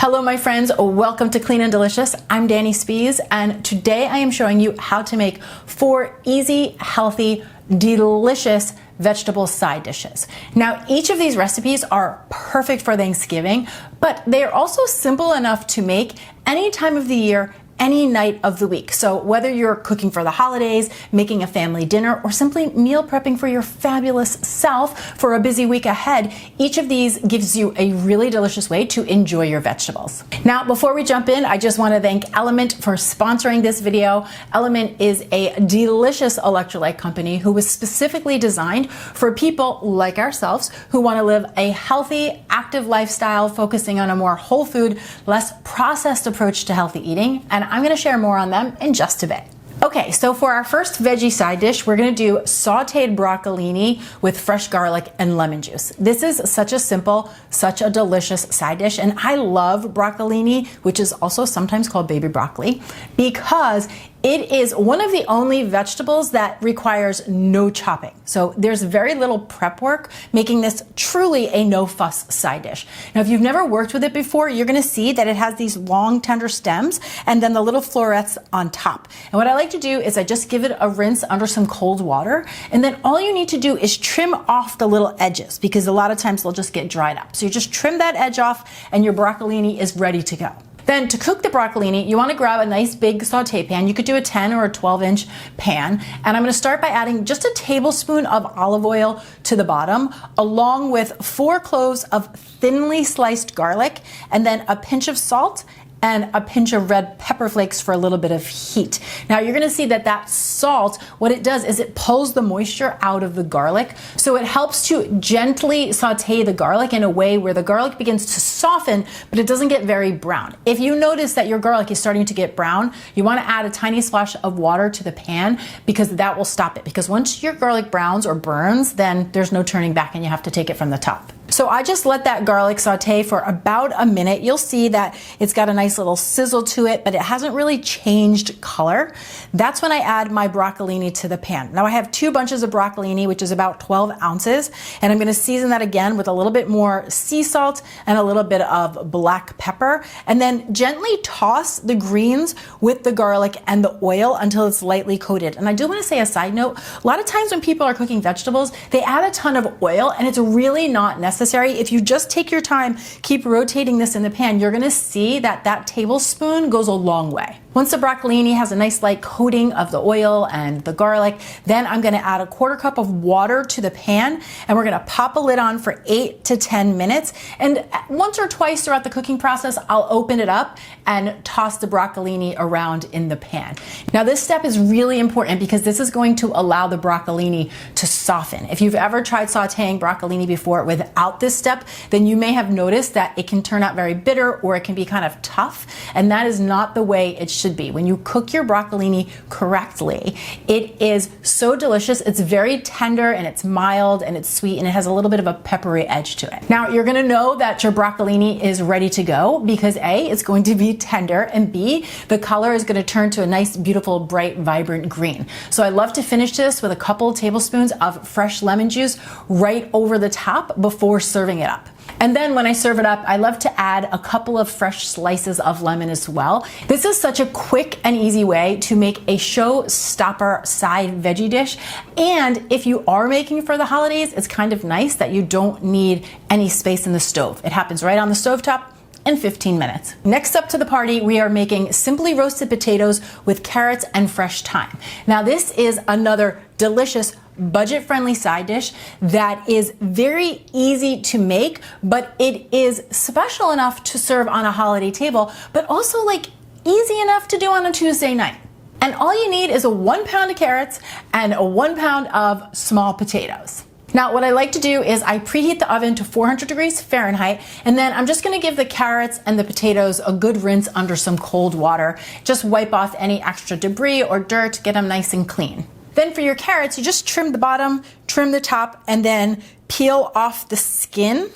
Hello my friends, welcome to Clean and Delicious. I'm Danny Spies, and today I am showing you how to make 4 easy, healthy, delicious vegetable side dishes. Now each of these recipes are perfect for Thanksgiving, but they are also simple enough to make any time of the year, any night of the week. So whether you're cooking for the holidays, making a family dinner, or simply meal prepping for your fabulous self for a busy week ahead, each of these gives you a really delicious way to enjoy your vegetables. Now, before we jump in, I just want to thank LMNT for sponsoring this video. LMNT is a delicious electrolyte company who was specifically designed for people like ourselves who want to live a healthy, active lifestyle, focusing on a more whole food, less processed approach to healthy eating. And I'm going to share more on them in just a bit. Okay, so for our first veggie side dish, we're going to do sauteed broccolini with fresh garlic and lemon juice. This is such a simple, such a delicious side dish, and I love broccolini, which is also sometimes called baby broccoli, because it is one of the only vegetables that requires no chopping. So there's very little prep work, making this truly a no-fuss side dish. Now, if you've never worked with it before, you're gonna see that it has these long, tender stems and then the little florets on top. And what I like to do is I just give it a rinse under some cold water, and then all you need to do is trim off the little edges, because a lot of times they'll just get dried up. So you just trim that edge off and your broccolini is ready to go. Then to cook the broccolini, you want to grab a nice big saute pan. You could do a 10 or a 12-inch pan. And I'm going to start by adding just a tablespoon of olive oil to the bottom, along with 4 cloves of thinly sliced garlic, and then a pinch of salt and a pinch of red pepper flakes for a little bit of heat. Now you're gonna see that that salt, what it does is it pulls the moisture out of the garlic. So it helps to gently saute the garlic in a way where the garlic begins to soften, but it doesn't get very brown. If you notice that your garlic is starting to get brown, you wanna add a tiny splash of water to the pan, because that will stop it. Because once your garlic browns or burns, then there's no turning back and you have to take it from the top. So I just let that garlic saute for about a minute. You'll see that it's got a nice little sizzle to it, but it hasn't really changed color. That's when I add my broccolini to the pan. Now I have 2 bunches of broccolini, which is about 12 ounces, and I'm gonna season that again with a little bit more sea salt and a little bit of black pepper, and then gently toss the greens with the garlic and the oil until it's lightly coated. And I do wanna say a side note, a lot of times when people are cooking vegetables, they add a ton of oil, and it's really not necessary. If you just take your time, keep rotating this in the pan, you're gonna see that that tablespoon goes a long way. Once the broccolini has a nice light coating of the oil and the garlic, then I'm gonna add a 1/4 cup of water to the pan, and we're gonna pop a lid on for 8 to 10 minutes. And once or twice throughout the cooking process, I'll open it up and toss the broccolini around in the pan. Now this step is really important because this is going to allow the broccolini to soften. If you've ever tried sauteing broccolini before without this step, then you may have noticed that it can turn out very bitter, or it can be kind of tough, and that is not the way it should be. When you cook your broccolini correctly, it is so delicious. It's very tender, and it's mild, and it's sweet, and it has a little bit of a peppery edge to it. Now you're gonna know that your broccolini is ready to go because A, it's going to be tender, and B, the color is gonna turn to a nice, beautiful, bright, vibrant green. So I love to finish this with a couple tablespoons of fresh lemon juice right over the top before serving it up. And then when I serve it up, I love to add a couple of fresh slices of lemon as well. This is such a quick and easy way to make a showstopper side veggie dish. And if you are making for the holidays, it's kind of nice that you don't need any space in the stove. It happens right on the stovetop in 15 minutes. Next up to the party, we are making simply roasted potatoes with carrots and fresh thyme. Now this is another delicious budget-friendly side dish that is very easy to make, but it is special enough to serve on a holiday table, but also like easy enough to do on a Tuesday night. And all you need is a 1 pound of carrots and a 1 pound of small potatoes. Now what I like to do is I preheat the oven to 400 degrees Fahrenheit, and then I'm just gonna give the carrots and the potatoes a good rinse under some cold water. Just wipe off any extra debris or dirt, get them nice and clean. Then for your carrots, you just trim the bottom, trim the top, and then peel off the skin.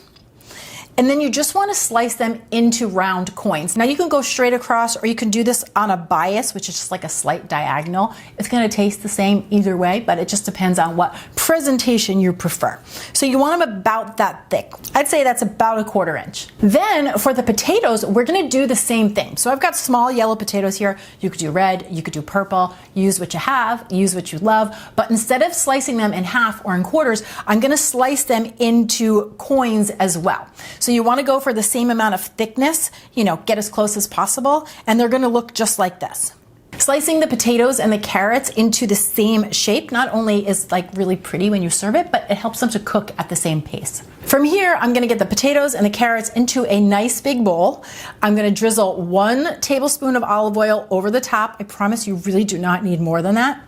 And then you just want to slice them into round coins. Now you can go straight across, or you can do this on a bias, which is just like a slight diagonal. It's going to taste the same either way, but it just depends on what presentation you prefer. So you want them about that thick. I'd say that's about 1/4 inch. Then for the potatoes, we're going to do the same thing. So I've got small yellow potatoes here. You could do red, you could do purple, use what you have, use what you love. But instead of slicing them in half or in quarters, I'm going to slice them into coins as well. So you want to go for the same amount of thickness, get as close as possible, and they're going to look just like this. Slicing the potatoes and the carrots into the same shape not only is like really pretty when you serve it, but it helps them to cook at the same pace. From here, I'm gonna get the potatoes and the carrots into a nice big bowl. I'm gonna drizzle 1 tablespoon of olive oil over the top. I promise you really do not need more than that.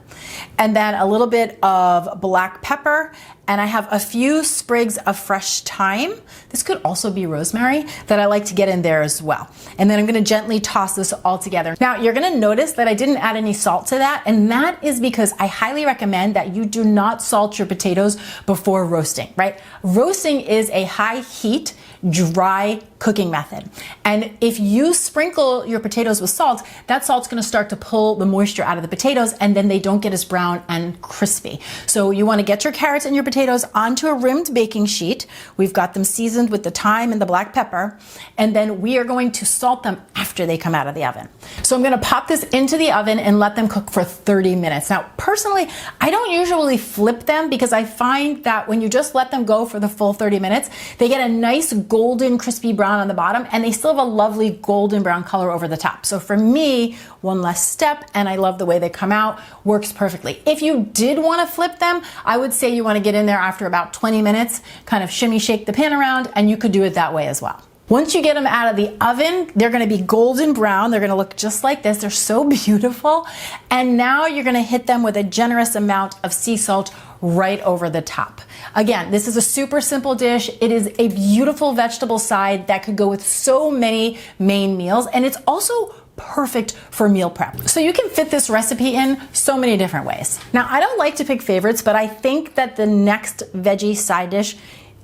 And then a little bit of black pepper, and I have a few sprigs of fresh thyme. This could also be rosemary that I like to get in there as well. And then I'm gonna gently toss this all together. Now you're gonna notice that I didn't add any salt to that, and that is because I highly recommend that you do not salt your potatoes before roasting, right? Roasting is a high heat, dry cooking method. And if you sprinkle your potatoes with salt, that salt's gonna start to pull the moisture out of the potatoes, and then they don't get as brown and crispy. So you wanna get your carrots and your potatoes onto a rimmed baking sheet. We've got them seasoned with the thyme and the black pepper, and then we are going to salt them after they come out of the oven. So I'm gonna pop this into the oven and let them cook for 30 minutes. Now, personally, I don't usually flip them because I find that when you just let them go for the full 30 minutes, they get a nice golden crispy brown on the bottom, and they still have a lovely golden brown color over the top. So for me, one less step, and I love the way they come out, works perfectly. If you did want to flip them, I would say you want to get in there after about 20 minutes, kind of shimmy shake the pan around, and you could do it that way as well. Once you get them out of the oven, they're gonna be golden brown. They're gonna look just like this. They're so beautiful. And now you're gonna hit them with a generous amount of sea salt right over the top. Again, this is a super simple dish. It is a beautiful vegetable side that could go with so many main meals, and it's also perfect for meal prep. So you can fit this recipe in so many different ways. Now, I don't like to pick favorites, but I think that the next veggie side dish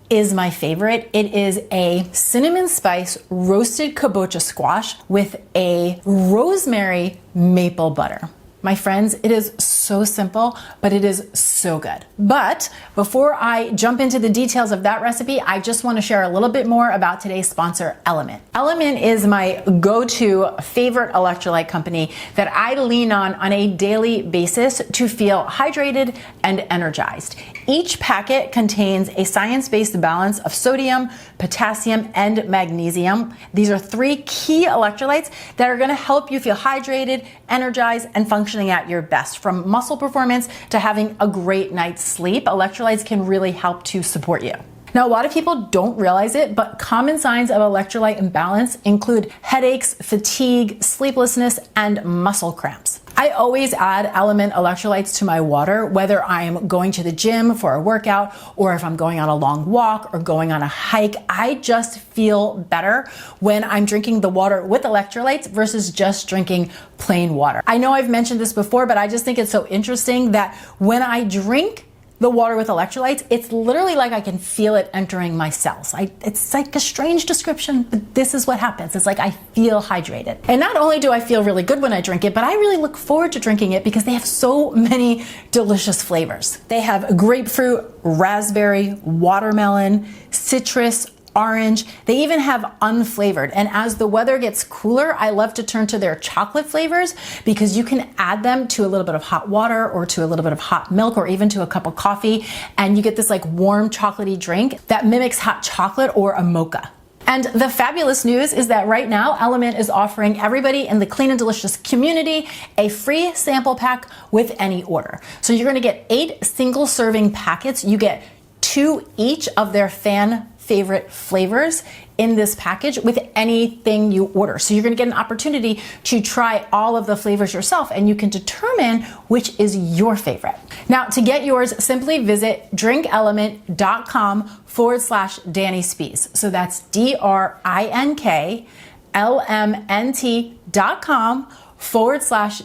is my favorite. It is a cinnamon spice roasted kabocha squash with a rosemary maple butter. My friends, it is so simple, but it is so good. But before I jump into the details of that recipe, I just want to share a little bit more about today's sponsor, LMNT. LMNT is my go-to favorite electrolyte company that I lean on a daily basis to feel hydrated and energized. Each packet contains a science-based balance of sodium, potassium, and magnesium. These are 3 key electrolytes that are going to help you feel hydrated, energized, and functioning at your best. From muscle performance to having a great night's sleep, electrolytes can really help to support you. Now, a lot of people don't realize it, but common signs of electrolyte imbalance include headaches, fatigue, sleeplessness, and muscle cramps. I always add LMNT electrolytes to my water, whether I'm going to the gym for a workout or if I'm going on a long walk or going on a hike. I just feel better when I'm drinking the water with electrolytes versus just drinking plain water. I know I've mentioned this before, but I just think it's so interesting that when I drink the water with electrolytes, it's literally like I can feel it entering my cells. It's like a strange description, but this is what happens. It's like I feel hydrated. And not only do I feel really good when I drink it, but I really look forward to drinking it because they have so many delicious flavors. They have grapefruit, raspberry, watermelon, citrus, orange. They even have unflavored. And as the weather gets cooler, I love to turn to their chocolate flavors because you can add them to a little bit of hot water or to a little bit of hot milk or even to a cup of coffee. And you get this like warm chocolatey drink that mimics hot chocolate or a mocha. And the fabulous news is that right now, LMNT is offering everybody in the Clean and Delicious community a free sample pack with any order. So you're gonna get 8 single serving packets. You get 2 each of their fan favorite flavors in this package with anything you order. So you're gonna get an opportunity to try all of the flavors yourself, and you can determine which is your favorite. Now, to get yours, simply visit drinklmnt.com/Danny Spies. So that's DRINKLMNT.com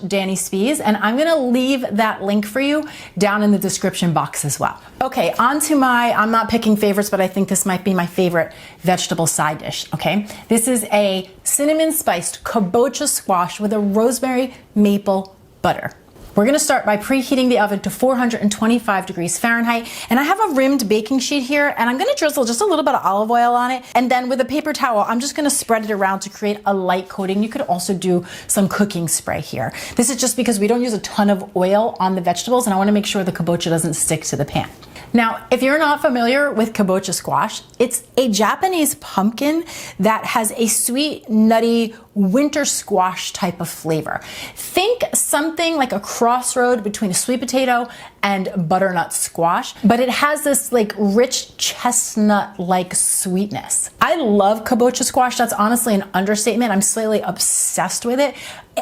Danny Spies, and I'm gonna leave that link for you down in the description box as well. Okay, on to I'm not picking favorites, but I think this might be my favorite vegetable side dish, okay? This is a cinnamon spiced kabocha squash with a rosemary maple butter. We're gonna start by preheating the oven to 425 degrees Fahrenheit. And I have a rimmed baking sheet here, and I'm gonna drizzle just a little bit of olive oil on it. And then with a paper towel, I'm just gonna spread it around to create a light coating. You could also do some cooking spray here. This is just because we don't use a ton of oil on the vegetables, and I wanna make sure the kabocha doesn't stick to the pan. Now, if you're not familiar with kabocha squash, it's a Japanese pumpkin that has a sweet, nutty, winter squash type of flavor. Think something like a crossroad between a sweet potato and butternut squash, but it has this like rich chestnut-like sweetness. I love kabocha squash. That's honestly an understatement. I'm slightly obsessed with it.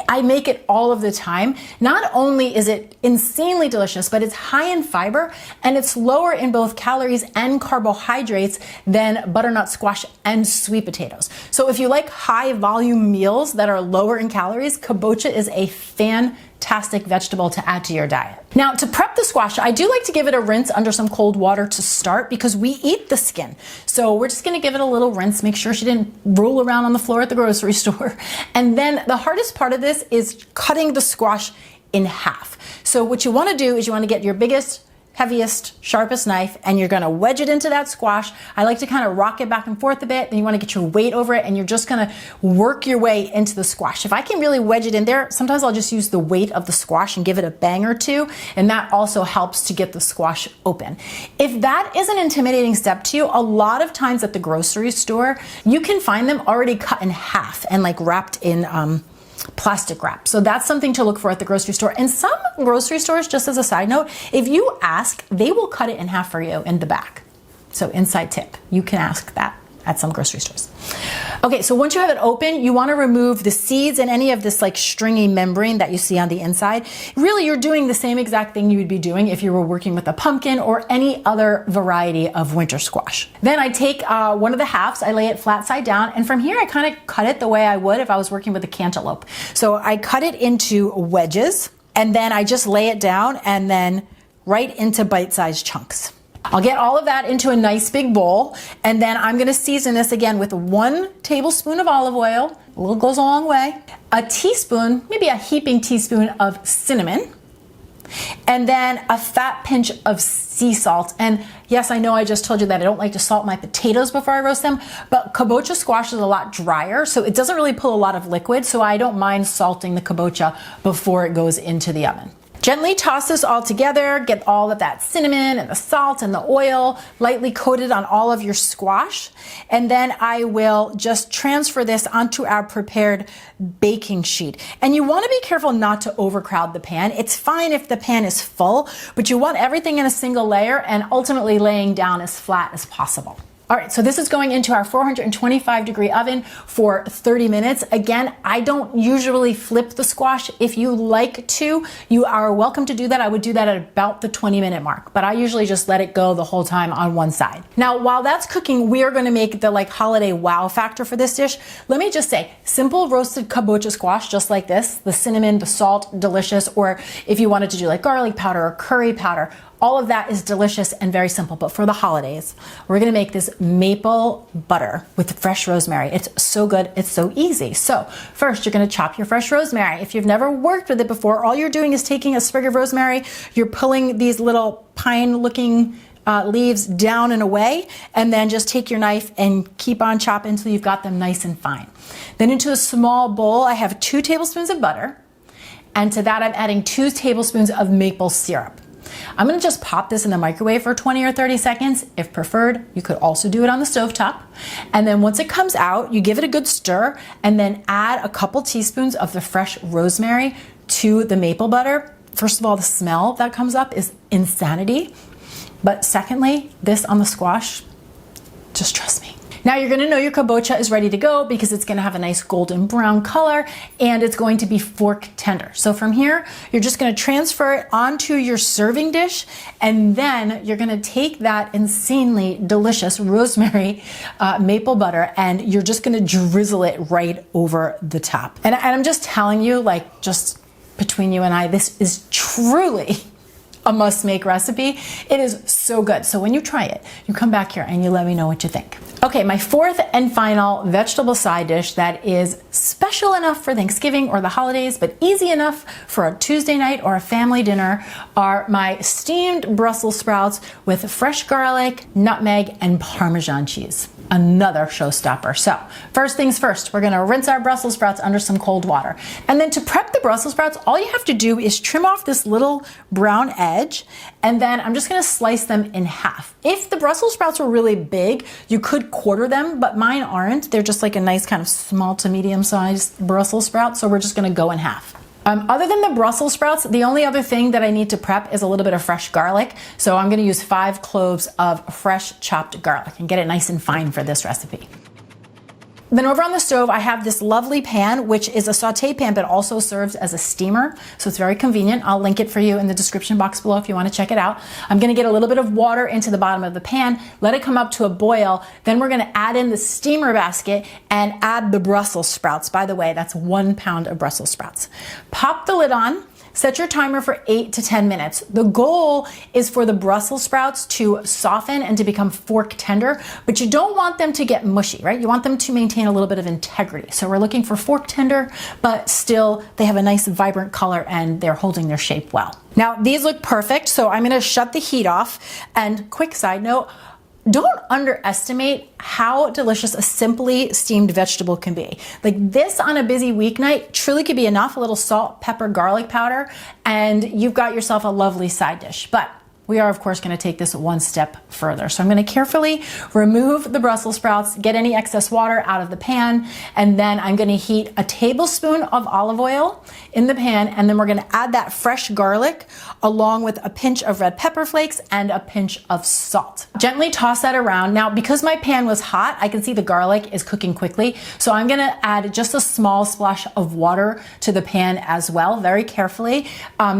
I make it all of the time. Not only is it insanely delicious, but it's high in fiber and it's lower in both calories and carbohydrates than butternut squash and sweet potatoes. So if you like high volume meals that are lower in calories, kabocha is a fantastic vegetable to add to your diet. Now, to prep the squash, I do like to give it a rinse under some cold water to start because we eat the skin. So we're just gonna give it a little rinse, make sure she didn't roll around on the floor at the grocery store. And then the hardest part of this is cutting the squash in half. So what you wanna do is you wanna get your biggest, heaviest, sharpest knife, and you're gonna wedge it into that squash. I like to kind of rock it back and forth a bit, then you wanna get your weight over it, and you're just gonna work your way into the squash. If I can really wedge it in there, sometimes I'll just use the weight of the squash and give it a bang or two, and that also helps to get the squash open. If that is an intimidating step to you, a lot of times at the grocery store, you can find them already cut in half and like wrapped in plastic wrap. So that's something to look for at the grocery store. And some grocery stores, just as a side note, if you ask, they will cut it in half for you in the back. So inside tip, you can ask that at some grocery stores. Okay, so once you have it open, you want to remove the seeds and any of this like stringy membrane that you see on the inside. Really, you're doing the same exact thing you would be doing if you were working with a pumpkin or any other variety of winter squash. Then I take one of the halves, I lay it flat side down, and from here I kind of cut it the way I would if I was working with a cantaloupe. So I cut it into wedges, and then I just lay it down and then right into bite-sized chunks. I'll get all of that into a nice big bowl, and then I'm gonna season this again with 1 tablespoon of olive oil, a little goes a long way, a teaspoon, maybe a heaping teaspoon of cinnamon, and then a fat pinch of sea salt. And yes, I know I just told you that I don't like to salt my potatoes before I roast them, but kabocha squash is a lot drier, so it doesn't really pull a lot of liquid, so I don't mind salting the kabocha before it goes into the oven. Gently toss this all together, get all of that cinnamon and the salt and the oil lightly coated on all of your squash. And then I will just transfer this onto our prepared baking sheet. And you want to be careful not to overcrowd the pan. It's fine if the pan is full, but you want everything in a single layer and ultimately laying down as flat as possible. All right, so this is going into our 425 degree oven for 30 minutes. Again, I don't usually flip the squash. If you like to, you are welcome to do that. I would do that at about the 20-minute mark, but I usually just let it go the whole time on one side. Now, while that's cooking, we are gonna make the like holiday wow factor for this dish. Let me just say, simple roasted kabocha squash, just like this, the cinnamon, the salt, delicious, or if you wanted to do like garlic powder or curry powder, all of that is delicious and very simple. But for the holidays, we're gonna make this maple butter with fresh rosemary. It's so good, it's so easy. So first, you're gonna chop your fresh rosemary. If you've never worked with it before, all you're doing is taking a sprig of rosemary, you're pulling these little pine-looking leaves down and away, and then just take your knife and keep on chopping until you've got them nice and fine. Then into a small bowl, I have 2 tablespoons of butter, and to that I'm adding 2 tablespoons of maple syrup. I'm gonna just pop this in the microwave for 20 or 30 seconds. If preferred, you could also do it on the stovetop. And then once it comes out, you give it a good stir and then add a couple teaspoons of the fresh rosemary to the maple butter. First of all, the smell that comes up is insanity. But secondly, this on the squash, just trust me. Now you're gonna know your kabocha is ready to go because it's gonna have a nice golden brown color and it's going to be fork tender. So from here, you're just gonna transfer it onto your serving dish, and then you're gonna take that insanely delicious rosemary maple butter and you're just gonna drizzle it right over the top. And I'm just telling you, like, just between you and I, this is truly a must-make recipe. It is so good. So when you try it, you come back here and you let me know what you think. Okay, my fourth and final vegetable side dish that is special enough for Thanksgiving or the holidays, but easy enough for a Tuesday night or a family dinner are my steamed Brussels sprouts with fresh garlic, nutmeg, and Parmesan cheese. Another showstopper. So first things first, we're gonna rinse our Brussels sprouts under some cold water. And then to prep the Brussels sprouts, all you have to do is trim off this little brown edge, and then I'm just gonna slice them in half. If the Brussels sprouts were really big, you could quarter them, but mine aren't. They're just like a nice kind of small to medium sized Brussels sprout, so we're just gonna go in half. Other than the Brussels sprouts, the only other thing that I need to prep is a little bit of fresh garlic. So I'm gonna use 5 cloves of fresh chopped garlic and get it nice and fine for this recipe. Then over on the stove, I have this lovely pan, which is a saute pan, but also serves as a steamer. So it's very convenient. I'll link it for you in the description box below if you want to check it out. I'm going to get a little bit of water into the bottom of the pan, let it come up to a boil. Then we're going to add in the steamer basket and add the Brussels sprouts. By the way, that's 1 pound of Brussels sprouts. Pop the lid on. Set your timer for 8 to 10 minutes. The goal is for the Brussels sprouts to soften and to become fork tender, but you don't want them to get mushy, right? You want them to maintain a little bit of integrity. So we're looking for fork tender, but still they have a nice vibrant color and they're holding their shape well. Now these look perfect, so I'm gonna shut the heat off. And quick side note, don't underestimate how delicious a simply steamed vegetable can be. Like this on a busy weeknight truly could be enough, a little salt, pepper, garlic powder, and you've got yourself a lovely side dish. But we are, of course, going to take this one step further. So I'm going to carefully remove the Brussels sprouts, get any excess water out of the pan, and then I'm going to heat a tablespoon of olive oil in the pan, and then we're going to add that fresh garlic along with a pinch of red pepper flakes and a pinch of salt. Gently toss that around. Now, because my pan was hot, I can see the garlic is cooking quickly, so I'm going to add just a small splash of water to the pan as well, very carefully.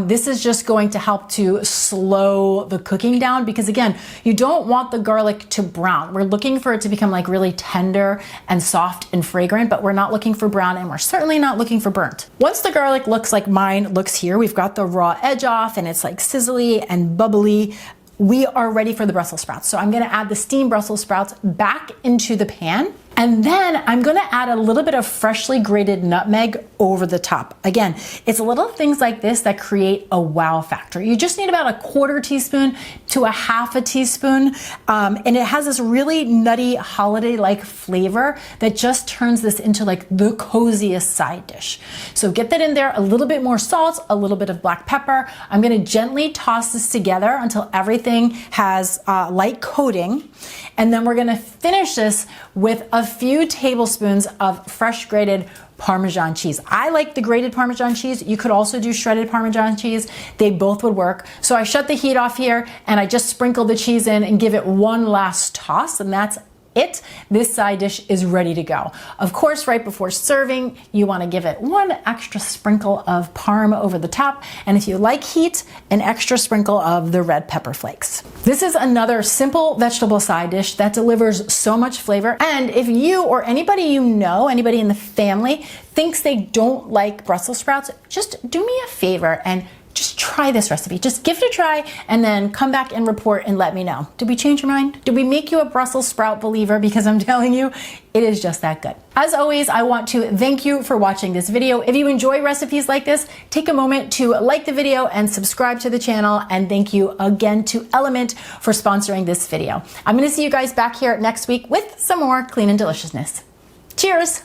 This is just going to help to slow the cooking down, because again, you don't want the garlic to brown. We're looking for it to become like really tender and soft and fragrant, but we're not looking for brown, and we're certainly not looking for burnt. Once the garlic looks like mine looks here, we've got the raw edge off and it's like sizzly and bubbly, we are ready for the Brussels sprouts. So I'm gonna add the steamed Brussels sprouts back into the pan. And then I'm gonna add a little bit of freshly grated nutmeg over the top. Again, it's little things like this that create a wow factor. You just need about a 1/4 teaspoon to a 1/2 teaspoon. And it has this really nutty holiday-like flavor that just turns this into like the coziest side dish. So get that in there, a little bit more salt, a little bit of black pepper. I'm gonna gently toss this together until everything has light coating. And then we're gonna finish this with a few tablespoons of fresh grated Parmesan cheese. I like the grated Parmesan cheese. You could also do shredded Parmesan cheese. They both would work. So I shut the heat off here and I just sprinkle the cheese in and give it one last toss, and that's it. This side dish is ready to go. Of course, right before serving, you want to give it one extra sprinkle of parm over the top, and if you like heat, an extra sprinkle of the red pepper flakes. This is another simple vegetable side dish that delivers so much flavor, and if you or anybody you know, anybody in the family, thinks they don't like Brussels sprouts, just do me a favor and just try this recipe. Just give it a try and then come back and report and let me know. Did we change your mind? Did we make you a Brussels sprout believer? Because I'm telling you, it is just that good. As always, I want to thank you for watching this video. If you enjoy recipes like this, take a moment to like the video and subscribe to the channel. And thank you again to LMNT for sponsoring this video. I'm gonna see you guys back here next week with some more clean and deliciousness. Cheers.